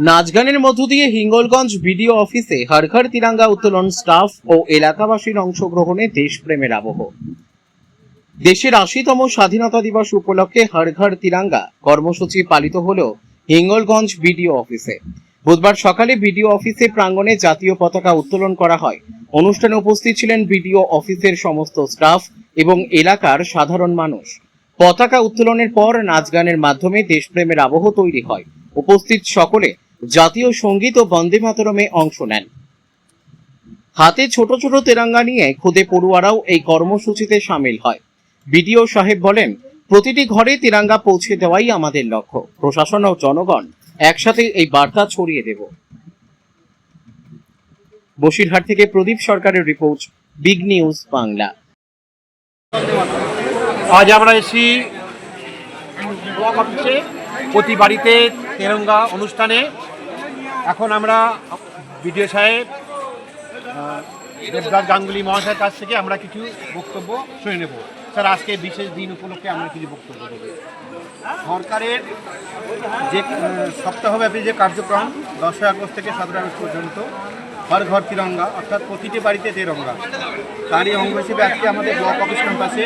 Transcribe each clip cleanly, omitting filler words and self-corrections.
নাচ গানের মধ্য দিয়ে হিঙ্গলগঞ্জ বিডিও অফিসে হর ঘর তিরঙ্গা উত্তোলন স্টাফ ও এলাকাবাসীর অংশগ্রহণে দেশপ্রেমের আবহ। দেশের ৮০তম স্বাধীনতা দিবস উপলক্ষে হর ঘর তিরঙ্গা কর্মসূচি পালিত হল হিঙ্গলগঞ্জ বিডিও অফিসে। বুধবার সকালে বিডিও অফিসে প্রাঙ্গণে জাতীয় পতাকা উত্তোলন করা হয়। অনুষ্ঠানে উপস্থিত ছিলেন বিডিও অফিসের সমস্ত স্টাফ এবং এলাকার সাধারণ মানুষ। পতাকা উত্তোলনের পর নাচ গানের মাধ্যমে দেশপ্রেমের আবহ তৈরি হয়। উপস্থিত সকলে জাতীয় সঙ্গীত ও বন্দে মাতরমে অংশ নেন। হাতে ছোট ছোট তেরঙ্গা নিয়ে খুদে পড়ুয়ারাও এই কর্মসূচিতে সামিল হয়। বিডিও সাহেব বলেন, প্রতিটি ঘরে তিরঙ্গা পৌঁছে দেওয়াই আমাদের লক্ষ্য। প্রশাসন ও জনগণ একসাথে এই বার্তা ছড়িয়ে দেব। বসিরহাট থেকে প্রদীপ সরকারের রিপোর্ট, বিগ নিউজ বাংলা। আজ আমরা এসেছি ব্লক অফিসে প্রতি বাড়িতে তেরঙ্গা অনুষ্ঠানে। এখন আমরা বিডিও সাহেব দেবদাস গাঙ্গুলি মহাশয়ের কাছ থেকে আমরা কিছু বক্তব্য শুনে নেব। স্যার, আজকে বিশেষ দিন উপলক্ষে আমরা কিছু বক্তব্য দেব। সরকারের যে সপ্তাহব্যাপী যে কার্যক্রম 10ই আগস্ট থেকে 17 আগস্ট পর্যন্ত হর ঘর তিরঙ্গা, অর্থাৎ প্রতিটি বাড়িতে তেরঙ্গা, তারই অঙ্গ হিসেবে আজকে আমাদের ব্লক অফিস ক্যাম্পাসে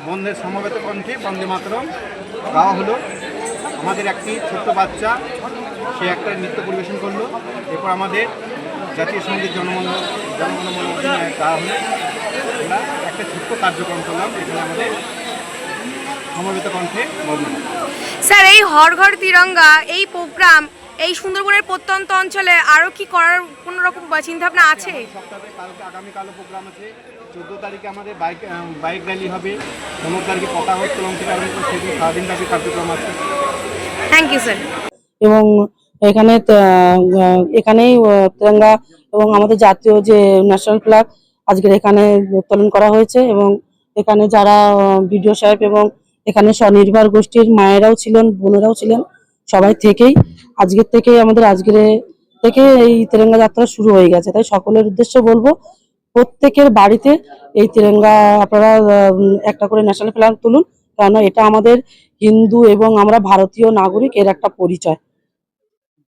বন্ধের সমবেত কণ্ঠে বন্দে মাতরম গাওয়া হলো। আমাদের একটি ছোট্ট বাচ্চা সে একটা নৃত্য পরিবেশন করলো। এরপর আমাদের জাতীয় সঙ্গীত জনগণ মন অধিনায়ক গাওয়া হলো। আমরা একটা ছোট্ট কার্যক্রম করলাম, এখানে আমাদের সমবেত কণ্ঠে বন্দে। স্যার, এই হর ঘর তিরঙ্গা এই প্রোগ্রাম এই সুন্দরবনের প্রত্যন্ত অঞ্চলে আরও কি করার কোনো রকম চিন্তাভাবনা আছে? সপ্তাহে আগামীকালও প্রোগ্রাম আছে। 14 তারিখে আমাদের বাইক র্যালি হবে। 15 তারিখে পতাকা উত্তোলন থেকে আরম্ভ করে সেদিন সারাদিনব্যাপী কার্যক্রম আছে। Thank you sir. এবং এখানেই তিরঙ্গা এবং আমাদের জাতীয় যে ন্যাশনাল ফ্ল্যাগ আজকের এখানে উত্তোলন করা হয়েছে। এবং এখানে যারা বিডিও সাহেব এবং এখানে স্বনির্ভর গোষ্ঠীর মায়েরাও ছিলেন, বোনেরাও ছিলেন, সবাই থেকেই আজকের থেকে এই তিরঙ্গা যাত্রা শুরু হয়ে গেছে। তাই সকলের উদ্দেশ্যে বলবো, প্রত্যেকের বাড়িতে এই তিরঙ্গা আপনারা একটা করে ন্যাশনাল ফ্ল্যাগ তুলুন, কেননা এটা আমাদের হিন্দু এবং আমরা ভারতীয় নাগরিক এর একটা পরিচয়।